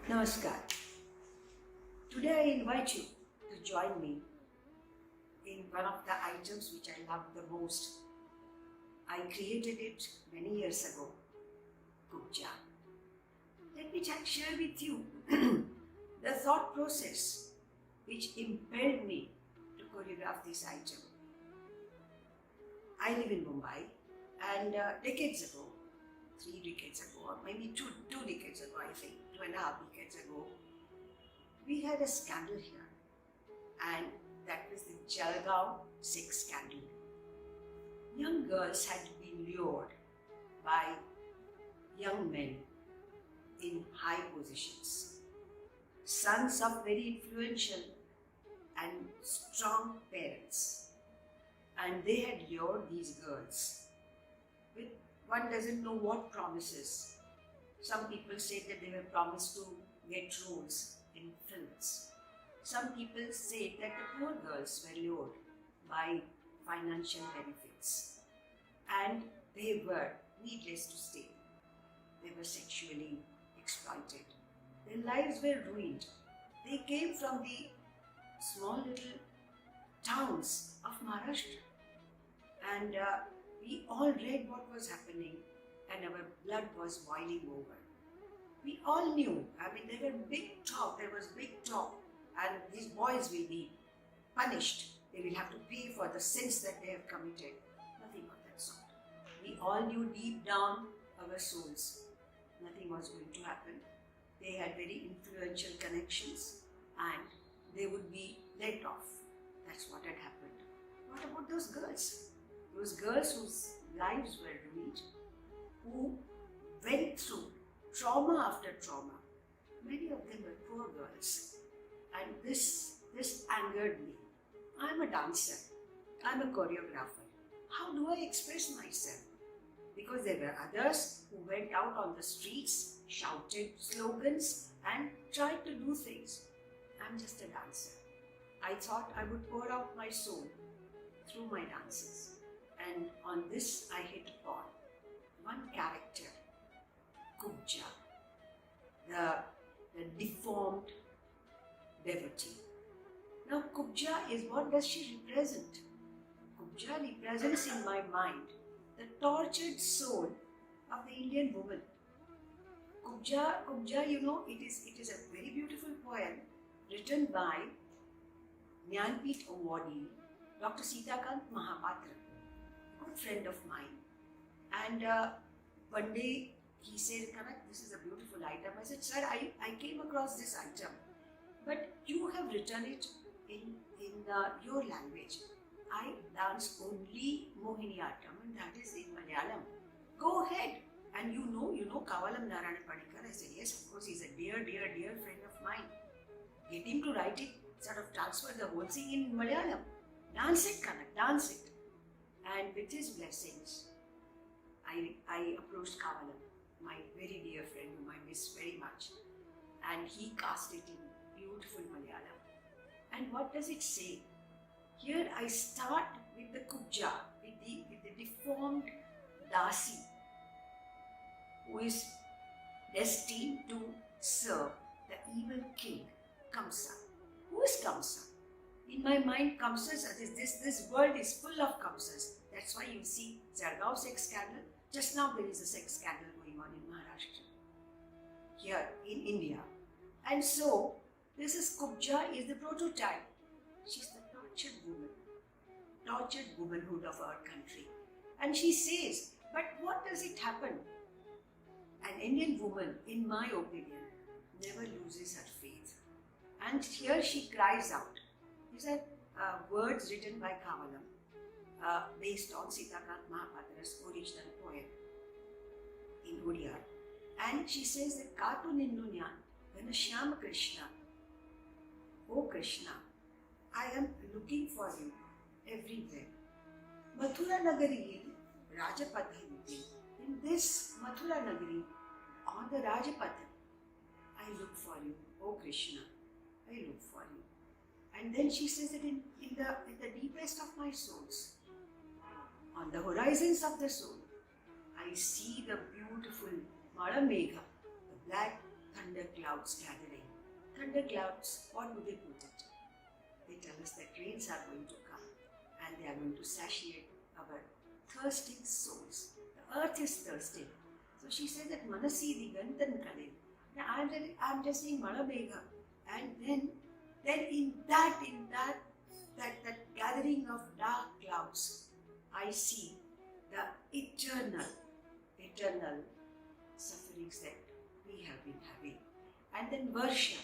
Namaskar. Today I invite you to join me in one of the items which I love the most. I created it many years ago, Kubja. Let me share with you the thought process which impelled me to choreograph this item. I live in Mumbai, and decades ago, 3 decades ago, or maybe two decades ago, I think, 2.5 decades ago, we had a scandal here, and that was the Jalgaon sex scandal. Young girls had been lured by young men in high positions, sons of very influential and strong parents, and they had lured these girls with one doesn't know what promises. Some people say that they were promised to get roles in films. Some people say that the poor girls were lured by financial benefits, and they were, needless to say, they were sexually exploited. Their lives were ruined. They came from the small little towns of Maharashtra, and we all read what was happening, and our blood was boiling over. We all knew, there was big talk, and these boys will be punished. They will have to pay for the sins that they have committed. Nothing of that sort. We all knew deep down our souls, nothing was going to happen. They had very influential connections, and they would be let off. That's what had happened. What about those girls? Those girls whose lives were ruined, who went through trauma after trauma. Many of them were poor girls, and this angered me. I'm a dancer, I'm a choreographer. How do I express myself? Because there were others who went out on the streets, shouted slogans, and tried to do things. I'm just a dancer. I thought I would pour out my soul through my dances. And on this I hit upon one character, Kubja, the deformed devotee. Now Kubja is, what does she represent? Kubja represents in my mind the tortured soul of the Indian woman. Kubja, it is a very beautiful poem written by Jnanpith awardee Dr. Sitakant Mahapatra, a good friend of mine. And one day he said, "Kanak, this is a beautiful item." I said, "Sir, I came across this item, but you have written it in your language. I dance only Mohiniattam, and that is in Malayalam. Go ahead." And you know Kavalam Narayana Panicker. I said, "Yes, of course, he's a dear friend of mine. Get him to write it, sort of transfer the whole thing in Malayalam. Dance it, Kanak, dance it." And with his blessings, I approached Kavalam, my very dear friend whom I miss very much, and he cast it in beautiful Malayalam. And what does it say? Here I start with the Kubja, with the deformed Dasi, who is destined to serve the evil king, Kamsa. Who is Kamsa? In my mind, Kamsas, this world is full of Kamsas. That's why you see Jalgaon sex scandal. Just now there is a sex scandal going on in Maharashtra, here in India. And so, this is Kubja is the prototype. She's the tortured womanhood of our country. And she says, but what does it happen? An Indian woman, in my opinion, never loses her faith. And here she cries out. These are words written by Kavalam, based on Sitakant Mahapatra's original poem in Odia. And she says that Katu Ninnu Nyan, Ghanashyam Krishna, "Oh Krishna, I am looking for you everywhere. Mathura Nagariyil Rajapatha, in this Mathura Nagari, on the Rajapatha, I look for you, oh Krishna, I look for you." And then she says that in the deepest of my souls, on the horizons of the soul, I see the beautiful Malamegha, the black thunder clouds gathering. Thunder clouds, what do they put it? They tell us that rains are going to come and they are going to satiate our thirsting souls. The earth is thirsty. So she says that Manasi Digantan Kalil. Now I'm just saying Manabega. And then in that gathering of dark clouds, I see the eternal sufferings that we have been having. And then Varsha,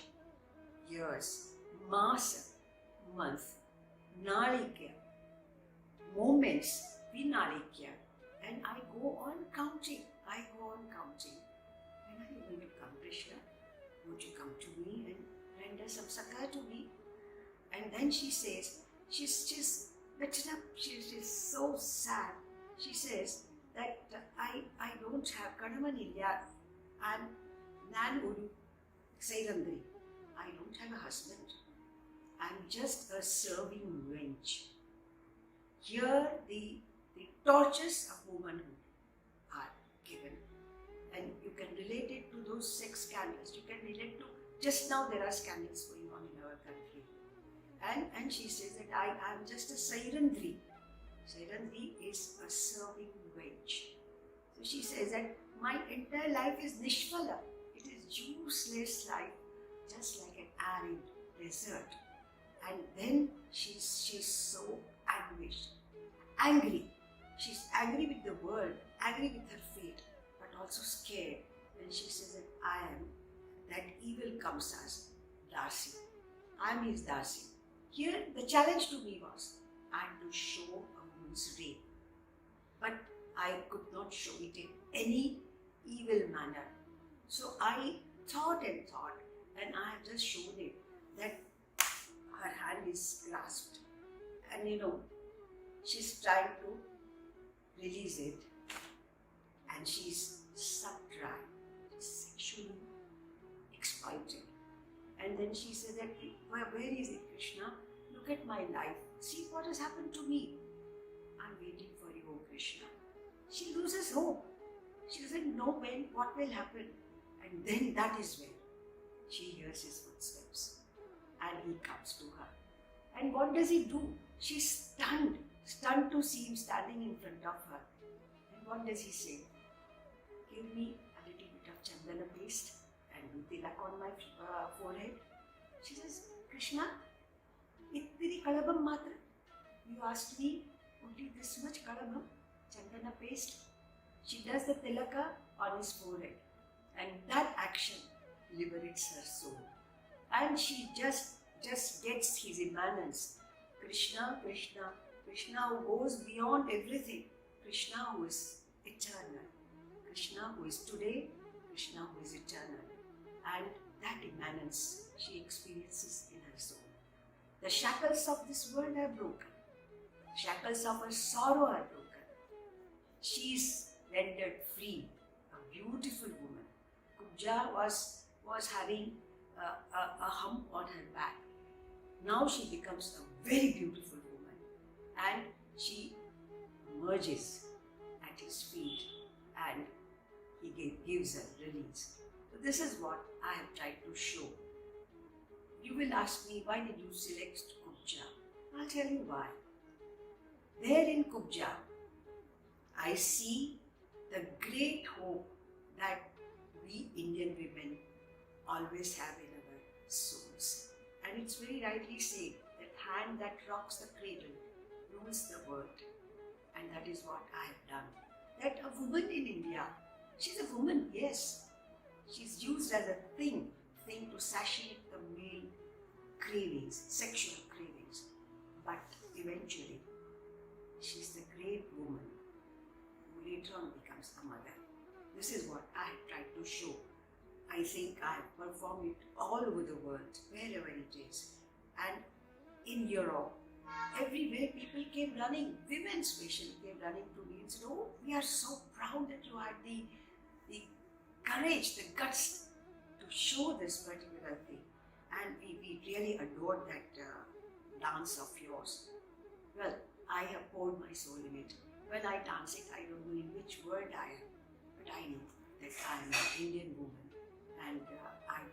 years, Masa, month, Nayika, moments, Vinayika, and I go on counting. When are you going to come, Krishna? Would you come to me and render some sakha to me? And then she says, she's so sad. She says that I don't have Kadamanilya, I'm Nan Uru Sairandri. I don't have a husband. I'm just a serving wench. Here the tortures of womanhood are given. And you can relate it to those sex scandals. You can relate to, just now there are scandals going on in our country. And she says that I'm just a Sairandri. Sairandri is a serving wench. So she says that my entire life is Nishvala. It is useless life, just like an arid desert. And then she's so anguished, angry. She's angry with the world, angry with her fate, but also scared. And she says that I am that evil Kamsa's Darcy. I am his Darcy. Here the challenge to me was, I am to show a woman's rape. But I could not show it in any evil manner. So I thought, and I have just shown it, that her hand is grasped. And she's trying to release it. And she's sucked dry, sexually exploited. And then she said that, where is it, Krishna? Look at my life. See what has happened to me. I'm waiting for you, O Krishna. She loses hope. She doesn't know what will happen. And then that is when she hears his footsteps. And he comes to her. And what does he do? She's stunned to see him standing in front of her. And what does he say? Give me a little bit of chandana paste and do tilak on my forehead. She says, Krishna, ittiri kalabam matra. You asked me only this much kalabam, chandana paste. She does the tilaka on his forehead. And that action liberates her soul. And she just gets his immanence. Krishna, Krishna, Krishna who goes beyond everything. Krishna who is eternal. Krishna who is today, Krishna who is eternal. And that immanence she experiences in her soul. The shackles of this world are broken. Shackles of her sorrow are broken. She is rendered free. A beautiful woman. Kubja was having a hump on her back. Now she becomes a very beautiful woman. And she merges at his feet and he gives her release. So this is what I have tried to show. You will ask me, why did you select Kubja? I'll tell you why. There in Kubja, I see the great hope that we Indian women always have in our souls. And it's very rightly said, that hand that rocks the cradle rules the world. And that is what I have done. That a woman in India, she's a woman, yes. She's used as a thing to satiate the male cravings, sexual cravings. But eventually, she's the great woman who later on becomes a mother. This is what I have tried to show. I think I have performed it all over the world, wherever it is. And in Europe, everywhere people came running, women especially came running to me and said, oh, we are so proud that you had the courage, the guts to show this particular thing. And we really adored that dance of yours. Well, I have poured my soul in it. When I dance it, I don't know in which world I am, but I know that I am an Indian woman and I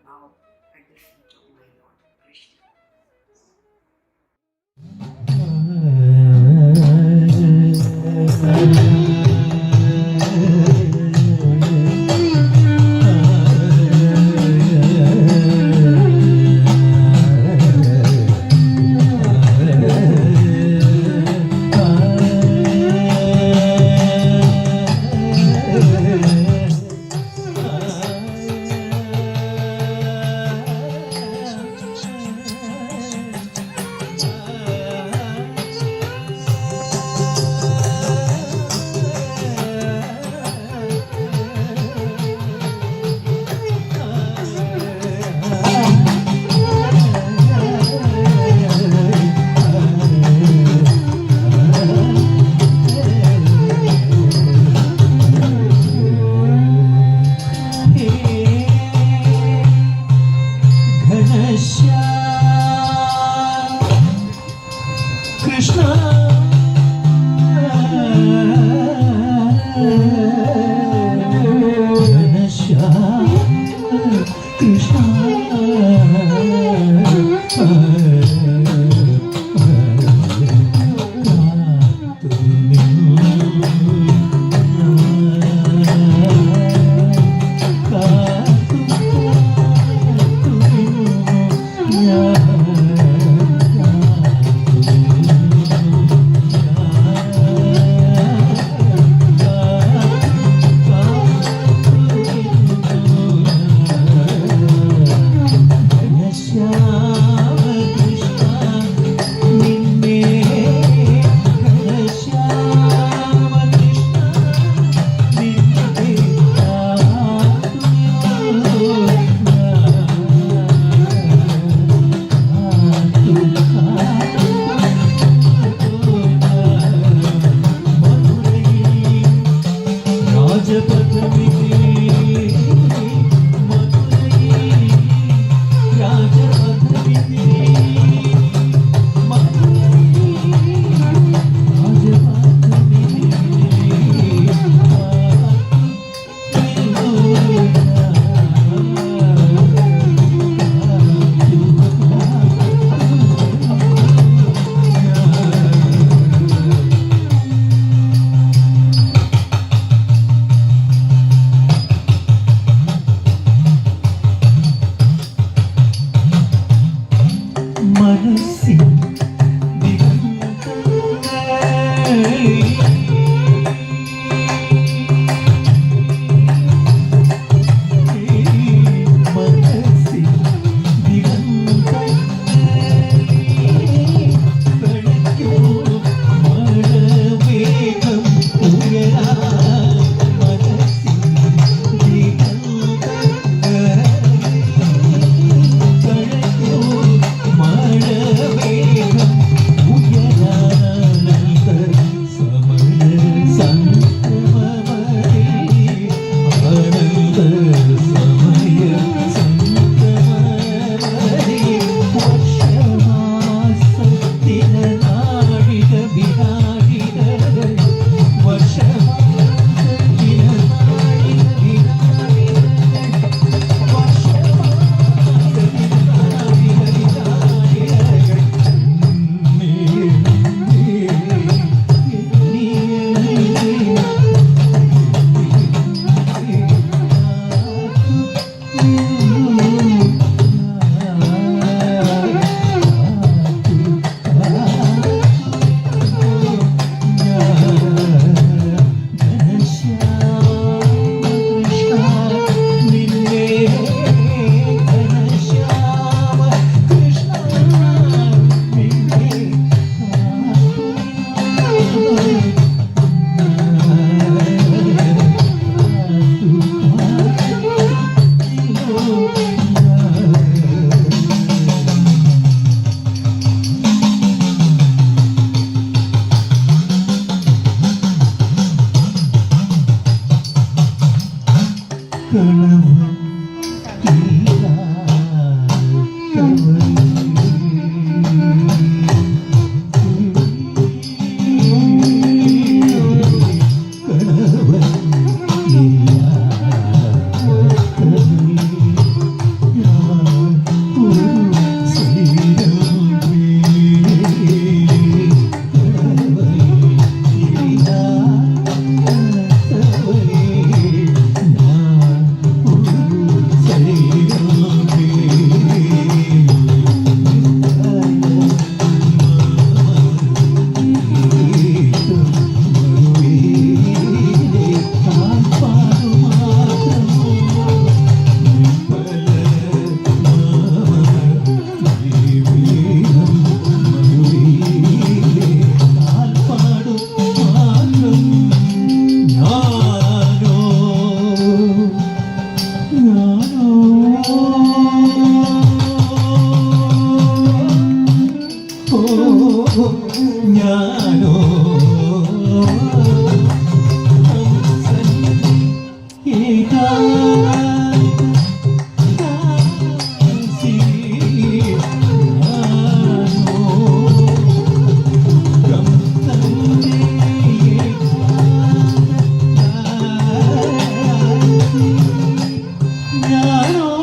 Naro